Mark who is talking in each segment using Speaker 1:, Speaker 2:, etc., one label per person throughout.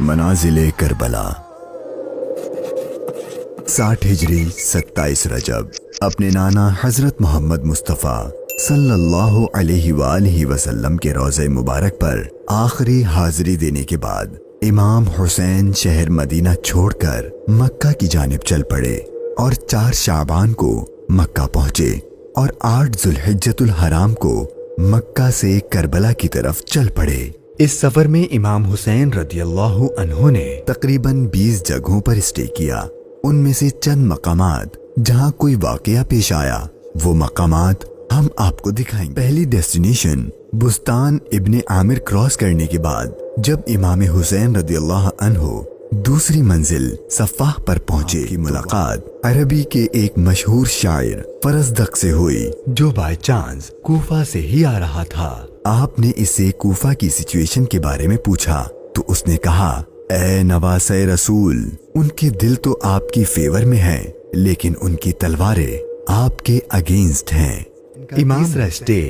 Speaker 1: منازل کربلا 60 ہجری 27 رجب اپنے نانا حضرت محمد مصطفیٰ صلی اللہ علیہ وآلہ وسلم کے روضہ مبارک پر آخری حاضری دینے کے بعد امام حسین شہر مدینہ چھوڑ کر مکہ کی جانب چل پڑے اور 4 شعبان کو مکہ پہنچے اور 8 ذوالحجۃ الحرام کو مکہ سے کربلا کی طرف چل پڑے۔ اس سفر میں امام حسین رضی اللہ عنہ نے تقریباً 20 جگہوں پر اسٹے کیا۔ ان میں سے چند مقامات جہاں کوئی واقعہ پیش آیا وہ مقامات ہم آپ کو دکھائیں گے۔ پہلی ڈیسٹینیشن بستان ابن عامر کراس کرنے کے بعد جب امام حسین رضی اللہ عنہ دوسری منزل صفاح پر پہنچے کی ملاقات عربی کے ایک مشہور شاعر فرزدق سے ہوئی جو بائی چانس کوفہ سے ہی آ رہا تھا۔ آپ نے اس سے کوفہ کی سچویشن کے بارے میں پوچھا تو اس نے کہا، اے نواسۂ رسول، ان کے دل تو آپ کی فیور میں ہیں لیکن ان کی تلواریں آپ کے اگینسٹ ہیں۔ امام رسٹے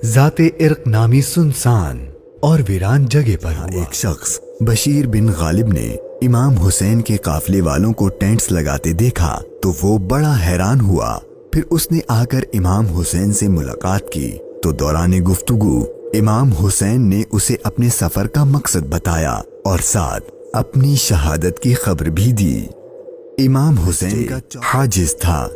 Speaker 1: ذات عرق نامی سنسان اور ویران جگہ پر ایک شخص بشیر بن غالب نے امام حسین کے قافلے والوں کو ٹینٹس لگاتے دیکھا تو وہ بڑا حیران ہوا۔ پھر اس نے آ کر امام حسین سے ملاقات کی تو دوران گفتگو امام حسین نے اسے اپنے سفر کا مقصد بتایا اور ساتھ اپنی شہادت کی خبر بھی دی۔ امام حسین کا حاجز تھا۔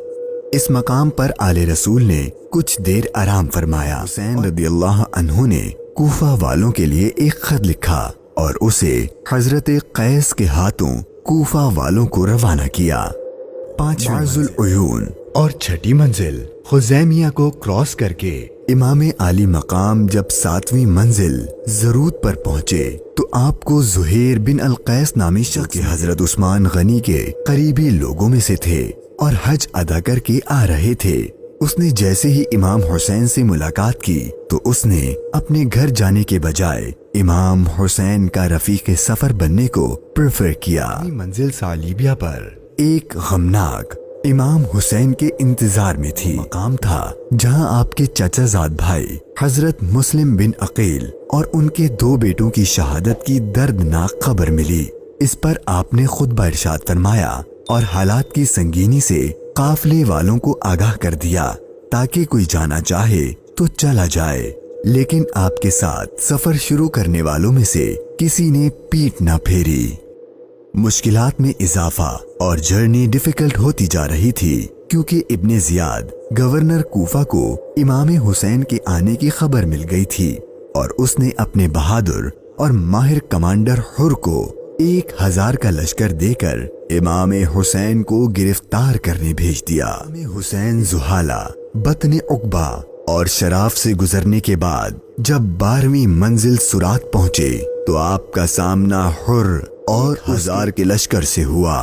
Speaker 1: اس مقام پر آل رسول نے کچھ دیر آرام فرمایا۔ حسین رضی اللہ عنہ نے کوفہ والوں کے لیے ایک خط لکھا اور اسے حضرت قیس کے ہاتھوں کوفہ والوں کو روانہ کیا۔ 5 ذوالعیون اور 6 منزل خزیمیہ کو کراس کر کے امام عالی مقام جب 7ویں منزل زرود پر پہنچے تو آپ کو زہیر بن القیس نامی شخص کے حضرت عثمان غنی کے قریبی لوگوں میں سے تھے اور حج ادا کر کے آ رہے تھے۔ اس نے جیسے ہی امام حسین سے ملاقات کی تو اس نے اپنے گھر جانے کے بجائے امام حسین کا رفیق سفر بننے کو پریفر کیا۔ منزل سالیبیہ پر ایک غمناک امام حسین کے انتظار میں تھی۔ مقام تھا جہاں آپ کے چچا زاد بھائی حضرت مسلم بن عقیل اور ان کے 2 بیٹوں کی شہادت کی دردناک خبر ملی۔ اس پر آپ نے خطبہ ارشاد فرمایا اور حالات کی سنگینی سے قافلے والوں کو آگاہ کر دیا تاکہ کوئی جانا چاہے تو چلا جائے، لیکن آپ کے ساتھ سفر شروع کرنے والوں میں سے کسی نے پیٹ نہ پھیری۔ مشکلات میں اضافہ اور جرنی ڈیفیکلٹ ہوتی جا رہی تھی کیونکہ ابن زیاد گورنر کوفہ کو امام حسین کے آنے کی خبر مل گئی تھی اور اس نے اپنے بہادر اور ماہر کمانڈر حر کو 1000 کا لشکر دے کر امام حسین کو گرفتار کرنے بھیج دیا۔ امام حسین زحالہ، بطن عقبہ اور شراف سے گزرنے کے بعد جب 12ویں منزل سرات پہنچے تو آپ کا سامنا حر اور 1000 کے لشکر سے ہوا۔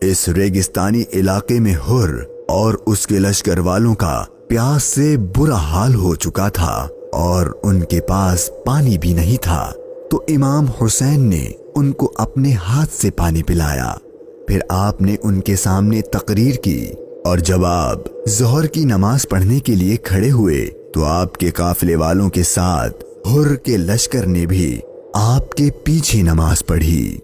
Speaker 1: اس ریگستانی علاقے میں حر اور اس کے لشکر والوں کا پیاس سے برا حال ہو چکا تھا اور ان کے پاس پانی بھی نہیں تھا، تو امام حسین نے ان کو اپنے ہاتھ سے پانی پلایا۔ پھر آپ نے ان کے سامنے تقریر کی اور جب آپ ظہر کی نماز پڑھنے کے لیے کھڑے ہوئے تو آپ کے قافلے والوں کے ساتھ حر کے لشکر نے بھی آپ کے پیچھے نماز پڑھی۔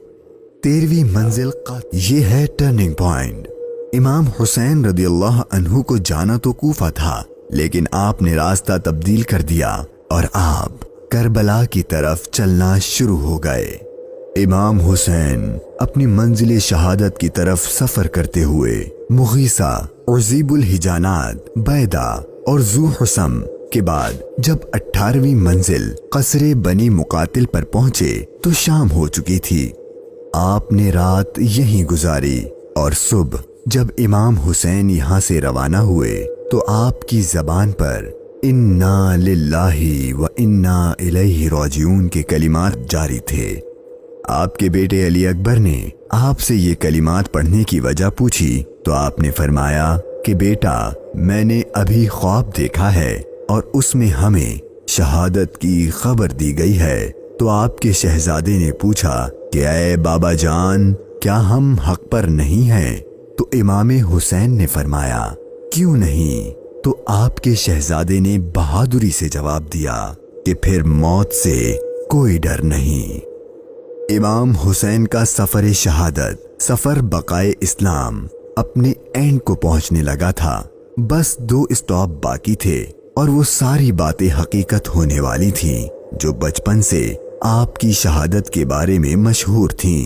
Speaker 1: 13ویں منزل یہ ہے ٹرننگ پوائنٹ۔ امام حسین رضی اللہ عنہ کو جانا تو کوفہ تھا لیکن آپ نے راستہ تبدیل کر دیا اور آپ کربلا کی طرف چلنا شروع ہو گئے۔ امام حسین اپنی منزل شہادت کی طرف سفر کرتے ہوئے مغیثہ، عزیب الحجانات، بیدہ اور ذو حسم کے بعد جب 18ویں منزل قصر بنی مقاتل پر پہنچے تو شام ہو چکی تھی۔ آپ نے رات یہیں گزاری اور صبح جب امام حسین یہاں سے روانہ ہوئے تو آپ کی زبان پر انا للہ و انا الیہ راجعون کے کلمات جاری تھے۔ آپ کے بیٹے علی اکبر نے آپ سے یہ کلمات پڑھنے کی وجہ پوچھی تو آپ نے فرمایا کہ بیٹا، میں نے ابھی خواب دیکھا ہے اور اس میں ہمیں شہادت کی خبر دی گئی ہے۔ تو آپ کے شہزادے نے پوچھا کہ اے بابا جان، کیا ہم حق پر نہیں ہیں؟ تو امام حسین نے فرمایا، کیوں نہیں؟ تو آپ کے شہزادے نے بہادری سے جواب دیا کہ پھر موت سے کوئی ڈر نہیں۔ امام حسین کا سفر شہادت، سفر بقائے اسلام اپنے اینڈ کو پہنچنے لگا تھا۔ بس 2 اسٹاپ باقی تھے اور وہ ساری باتیں حقیقت ہونے والی تھیں جو بچپن سے آپ کی شہادت کے بارے میں مشہور تھیں۔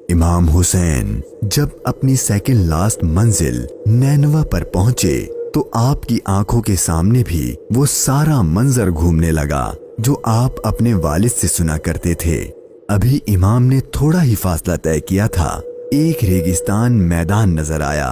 Speaker 1: امام حسین جب اپنی سیکنڈ لاسٹ منزل نینوا پر پہنچے تو آپ کی آنکھوں کے سامنے بھی وہ سارا منظر گھومنے لگا جو آپ اپنے والد سے سنا کرتے تھے۔ ابھی امام نے تھوڑا ہی فاصلہ طے کیا تھا، ایک ریگستان میدان نظر آیا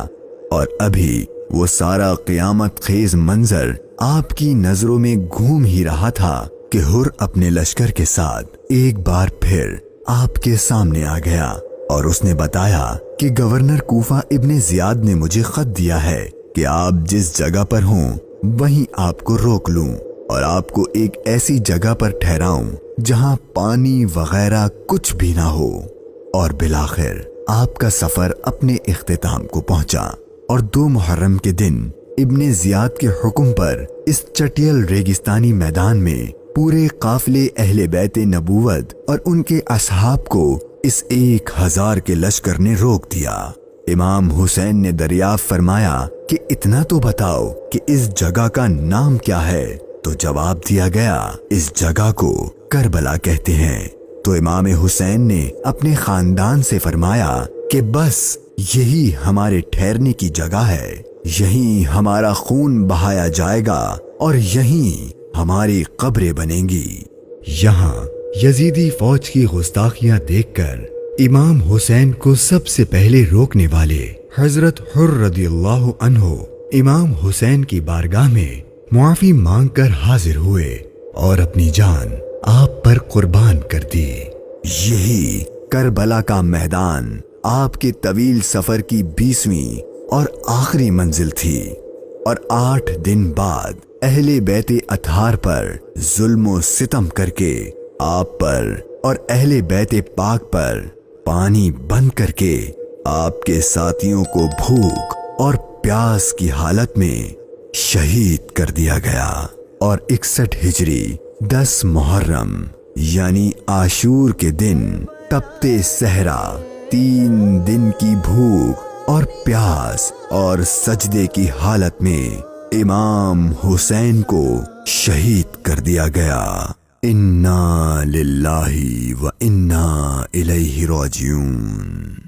Speaker 1: اور ابھی وہ سارا قیامت خیز منظر آپ کی نظروں میں گھوم ہی رہا تھا کہ ہر اپنے لشکر کے ساتھ ایک بار پھر آپ کے سامنے آ گیا اور اس نے بتایا کہ گورنر کوفہ ابن زیاد نے مجھے خط دیا ہے کہ آپ جس جگہ پر ہوں وہیں آپ کو روک لوں اور آپ کو ایک ایسی جگہ پر ٹھہراؤں جہاں پانی وغیرہ کچھ بھی نہ ہو۔ اور بالآخر آپ کا سفر اپنے اختتام کو پہنچا اور 2 محرم کے دن ابن زیاد کے حکم پر اس چٹیل ریگستانی میدان میں پورے قافلے اہل بیت نبوت اور ان کے اصحاب کو اس 1000 کے لشکر نے روک دیا۔ امام حسین نے دریافت فرمایا کہ اتنا تو بتاؤ کہ اس جگہ کا نام کیا ہے؟ تو جواب دیا گیا اس جگہ کو کربلا کہتے ہیں۔ تو امام حسین نے اپنے خاندان سے فرمایا کہ بس یہی ہمارے ٹھہرنے کی جگہ ہے، یہیں ہمارا خون بہایا جائے گا اور یہیں ہماری قبریں بنیں گی۔ یہاں یزیدی فوج کی گستاخیاں دیکھ کر امام حسین کو سب سے پہلے روکنے والے حضرت حر رضی اللہ عنہ امام حسین کی بارگاہ میں معافی مانگ کر حاضر ہوئے اور اپنی جان آپ پر قربان کر دی۔ یہی کربلا کا میدان آپ کے طویل سفر کی 20ویں اور آخری منزل تھی، اور 8 دن بعد اہل بیت اطہار پر ظلم و ستم کر کے آپ پر اور اہل بیت پاک پر پانی بند کر کے آپ کے ساتھیوں کو بھوک اور پیاس کی حالت میں شہید کر دیا گیا۔ اور 61 ہجری 10 محرم یعنی عاشور کے دن تپتے صحرا 3 دن کی بھوک اور پیاس اور سجدے کی حالت میں امام حسین کو شہید کر دیا گیا۔ انا للہ و انا الیہ راجعون۔